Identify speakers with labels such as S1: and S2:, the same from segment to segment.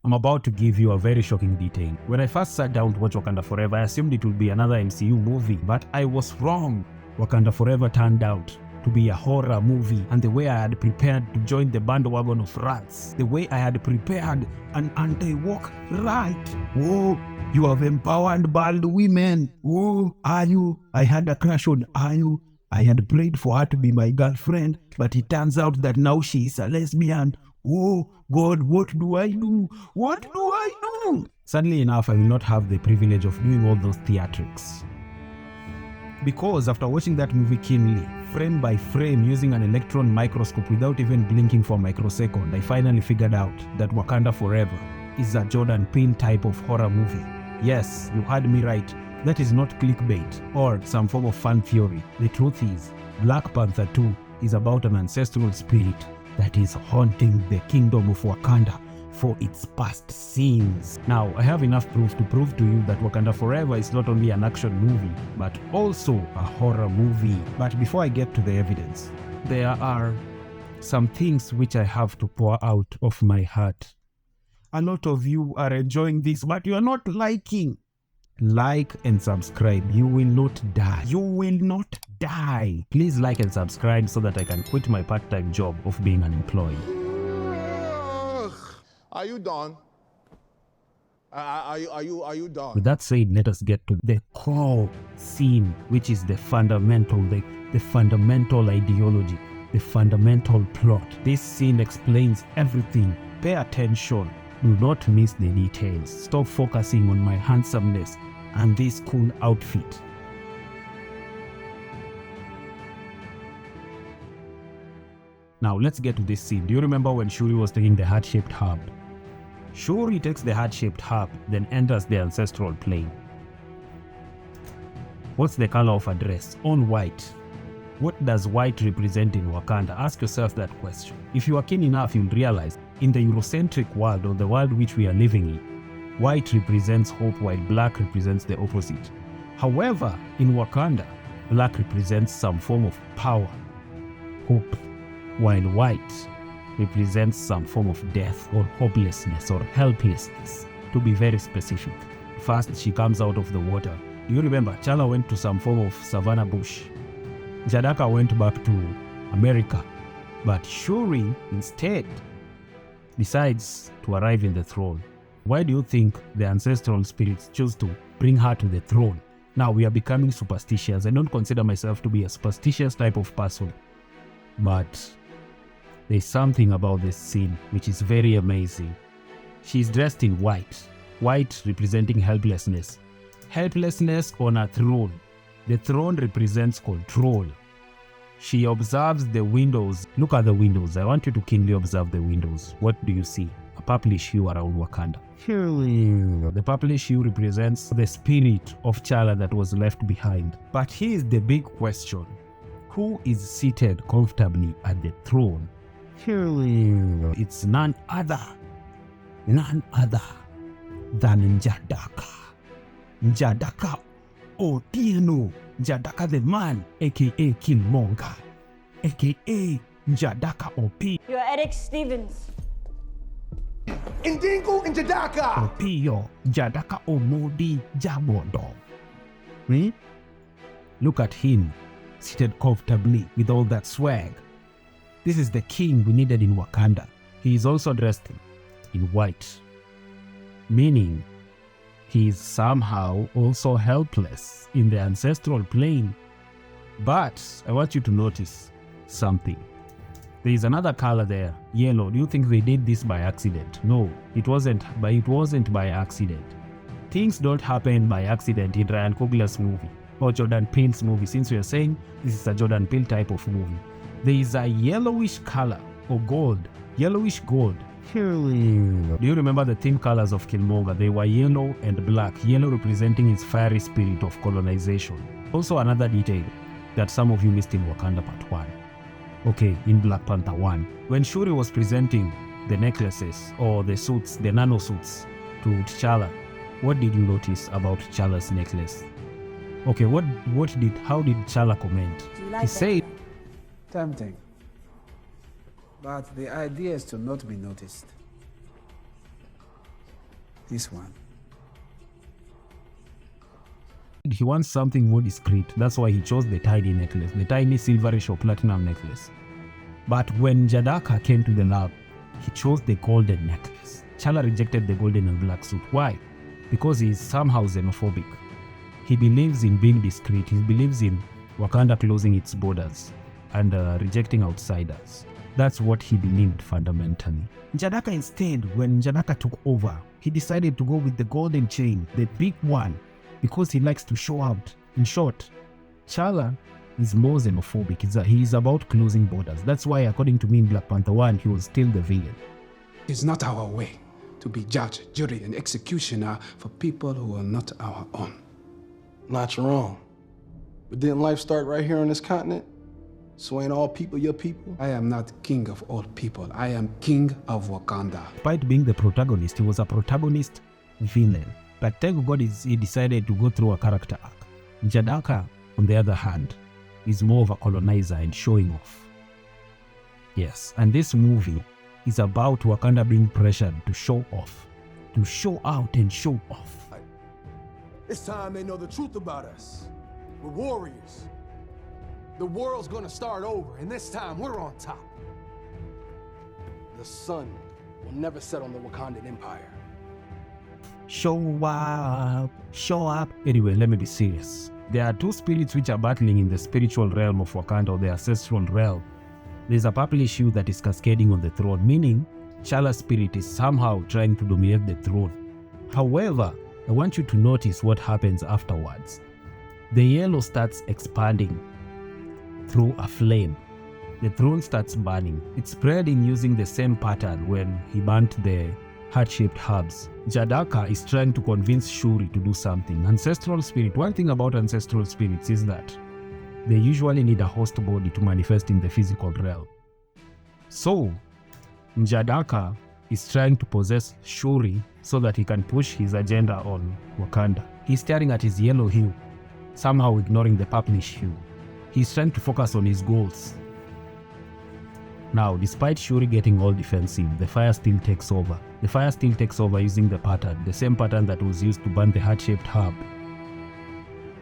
S1: I'm about to give you a very shocking detail. When I first sat down to watch Wakanda Forever, I assumed it would be another MCU movie, but I was wrong. Wakanda Forever turned out to be a horror movie, and the way I had prepared to join the bandwagon of rats, the way I had prepared an anti-woke right. Whoa, you have empowered bald women. Whoa, are you? I had a crush on Ayu. I had prayed for her to be my girlfriend, but it turns out that now she is a lesbian. Oh, God, what do I do? What do I do? Sadly enough, I will not have the privilege of doing all those theatrics. Because after watching that movie keenly, frame by frame, using an electron microscope without even blinking for a microsecond, I finally figured out that Wakanda Forever is a Jordan Peele type of horror movie. Yes, you heard me right. That is not clickbait or some form of fan theory. The truth is, Black Panther 2 is about an ancestral spirit that is haunting the kingdom of Wakanda for its past sins. Now, I have enough proof to prove to you that Wakanda Forever is not only an action movie, but also a horror movie. But before I get to the evidence, there are some things which I have to pour out of my heart. A lot of you are enjoying this, but you are not liking. Like and subscribe. You will not die. You will not die. Please like and subscribe so that I can quit my part-time job of being unemployed.
S2: Are you done? Are you done?
S1: With that said, let us get to the core scene, which is the fundamental, the fundamental ideology, the fundamental plot. This scene explains everything. Pay attention. Do not miss the details. Stop focusing on my handsomeness and this cool outfit. Now let's get to this scene. Do you remember when Shuri was taking the heart-shaped herb? Shuri takes the heart-shaped herb, then enters the ancestral plane. What's the color of her dress? All white. What does white represent in Wakanda? Ask yourself that question. If you are keen enough, you'll realize in the Eurocentric world, or the world which we are living in, white represents hope while black represents the opposite. However, in Wakanda, black represents some form of power, hope, while white represents some form of death or hopelessness or helplessness, to be very specific. First, she comes out of the water. Do you remember? Chala went to some form of savanna bush. Jadaka went back to America. But Shuri instead decides to arrive in the throne. Why do you think the ancestral spirits chose to bring her to the throne? Now we are becoming superstitious. I don't consider myself to be a superstitious type of person, but there's something about this scene which is very amazing. She's dressed in white, white representing helplessness. Helplessness on a throne. The throne represents control. She observes the windows. Look at the windows. I want you to keenly observe the windows. What do you see? A purplish hue around Wakanda. The purplish hue represents the spirit of T'Challa that was left behind. But here's the big question. Who is seated comfortably at the throne? It's none other than Njadaka. Njadaka Otieno. Njadaka the man, aka Killmonger, aka Njadaka OP.
S3: You're Eric Stevens.
S2: Indingo Njadaka!
S1: Opio, Njadaka Omodi Jabondo. Look at him, seated comfortably with all that swag. This is the king we needed in Wakanda. He is also dressed in white, meaning he is somehow also helpless in the ancestral plane. But I want you to notice something. There is another color there, yellow. Do you think they did this by accident? No, it wasn't by accident. Things don't happen by accident in Ryan Coogler's movie or Jordan Peele's movie, since we are saying this is a Jordan Peele type of movie. There is a yellowish color or gold, yellowish gold. Do you remember the theme colors of Killmonger? They were yellow and black, yellow representing his fiery spirit of colonization. Also another detail that some of you missed in Wakanda Part 1. Okay, in Black Panther 1. When Shuri was presenting the necklaces or the suits, the nano suits to T'Challa, what did you notice about T'Challa's necklace? Okay, how did T'Challa comment? He said,
S4: tempting. But the idea is to not be noticed.
S3: This one.
S1: He wants something more discreet. That's why he chose the tiny necklace, the tiny silverish or platinum necklace. But when Jadaka came to the lab, he chose the golden necklace. Chala rejected the golden and black suit. Why? Because he is somehow xenophobic. He believes in being discreet. He believes in Wakanda closing its borders and rejecting outsiders. That's what he believed fundamentally. Jadaka instead, when Jadaka took over, he decided to go with the golden chain, the big one, because he likes to show out. In short, Chala is more xenophobic. He is about closing borders. That's why, according to me, in Black Panther 1, he was still the villain.
S3: It's not our way to be judge, jury, and executioner for people who are not our own.
S4: Not wrong. But didn't life start right here on this continent? So ain't all people your people?
S3: I am not king of all people. I am king of Wakanda.
S1: Despite being the protagonist, he was a protagonist villain. But thank God he decided to go through a character arc. Jadaka, on the other hand, is more of a colonizer and showing off. Yes, and this movie is about Wakanda being pressured to show off, to show out and show off.
S2: It's time they know the truth about us. We're warriors. The world's gonna start over, and this time we're on top.
S4: The sun will never set on the Wakandan Empire.
S1: Show up, show up. Anyway, let me be serious. There are two spirits which are battling in the spiritual realm of Wakanda, or the ancestral realm. There's a purple issue that is cascading on the throne, meaning Chala's spirit is somehow trying to dominate the throne. However, I want you to notice what happens afterwards. The yellow starts expanding through a flame. The throne starts burning. It's spreading using the same pattern when he burnt the heart-shaped herbs. Jadaka is trying to convince Shuri to do something. Ancestral spirit. One thing about ancestral spirits is that they usually need a host body to manifest in the physical realm. So, Jadaka is trying to possess Shuri so that he can push his agenda on Wakanda. He's staring at his yellow hue, somehow ignoring the purplish hue. He's trying to focus on his goals. Now, despite Shuri getting all defensive, the fire still takes over. The fire still takes over using the pattern, the same pattern that was used to burn the heart-shaped herb.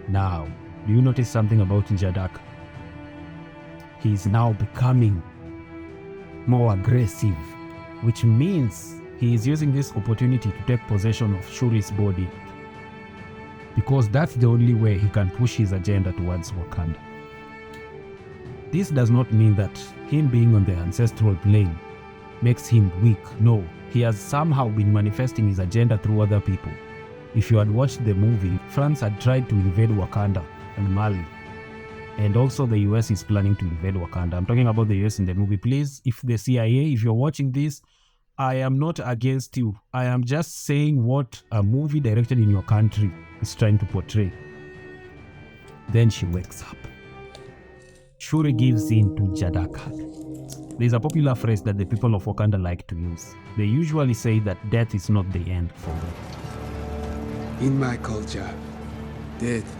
S1: Now, do you notice something about Jadaka? He is now becoming more aggressive, which means he is using this opportunity to take possession of Shuri's body, because that's the only way he can push his agenda towards Wakanda. This does not mean that him being on the ancestral plane makes him weak. No, he has somehow been manifesting his agenda through other people. If you had watched the movie, France had tried to invade Wakanda and Mali. And also the US is planning to invade Wakanda. I'm talking about the US in the movie. Please, if the CIA, if you're watching this, I am not against you. I am just saying what a movie directed in your country is trying to portray. Then she wakes up. Shuri gives in to Jadaka. There's a popular phrase that the people of Wakanda like to use. They usually say that death is not the end for them.
S3: In my culture, death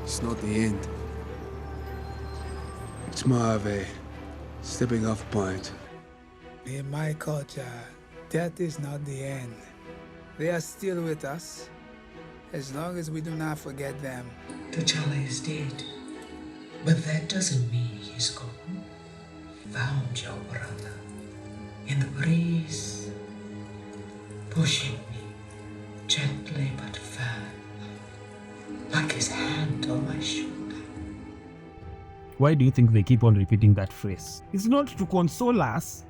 S3: is not the end. It's more of a stepping off point.
S5: In my culture, death is not the end. They are still with us, as long as we do not forget them.
S6: T'Challa is dead, but that doesn't mean he's gone. Found your brother in the breeze, pushing me gently but firm, like his hand on my shoulder.
S1: Why do you think they keep on repeating that phrase? It's not to console us.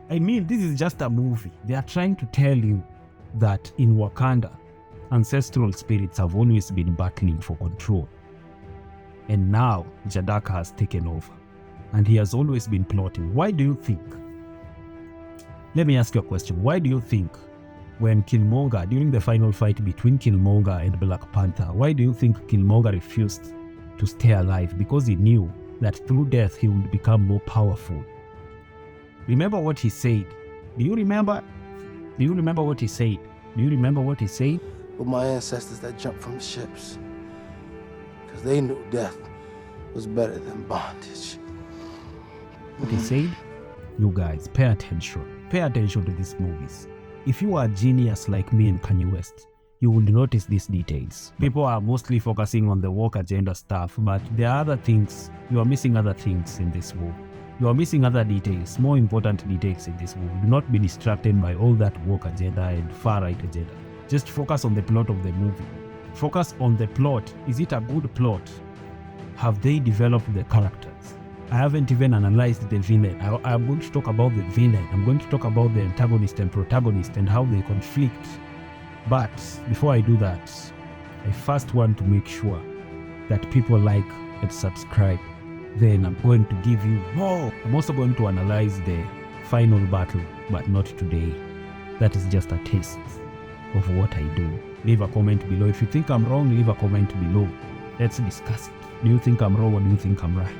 S1: I mean, this is just a movie. They are trying to tell you that in Wakanda, ancestral spirits have always been battling for control. And now, Jadaka has taken over. And he has always been plotting. Why do you think? Let me ask you a question. Why do you think when Killmonger, during the final fight between Killmonger and Black Panther, why do you think Killmonger refused to stay alive? Because he knew that through death he would become more powerful. Remember what he said. Do you remember? Do you remember what he said? Do you remember what he said?
S4: With my ancestors that jumped from ships, because they knew death was better than bondage.
S1: What he said? You guys, pay attention. Pay attention to these movies. If you are a genius like me and Kanye West, you would notice these details. People are mostly focusing on the woke agenda stuff, but there are other things. You are missing other things in this movie. You are missing other details, more important details in this movie. Do not be distracted by all that woke agenda and far-right agenda. Just focus on the plot of the movie. Focus on the plot. Is it a good plot? Have they developed the characters? I haven't even analyzed the villain. I'm going to talk about the villain. I'm going to talk about the antagonist and protagonist and how they conflict. But before I do that, I first want to make sure that people like and subscribe. Then I'm going to give you more. I'm also going to analyze the final battle, but not today. That is just a taste of what I do. Leave a comment below. If you think I'm wrong, leave a comment below. Let's discuss it. Do you think I'm wrong or do you think I'm right?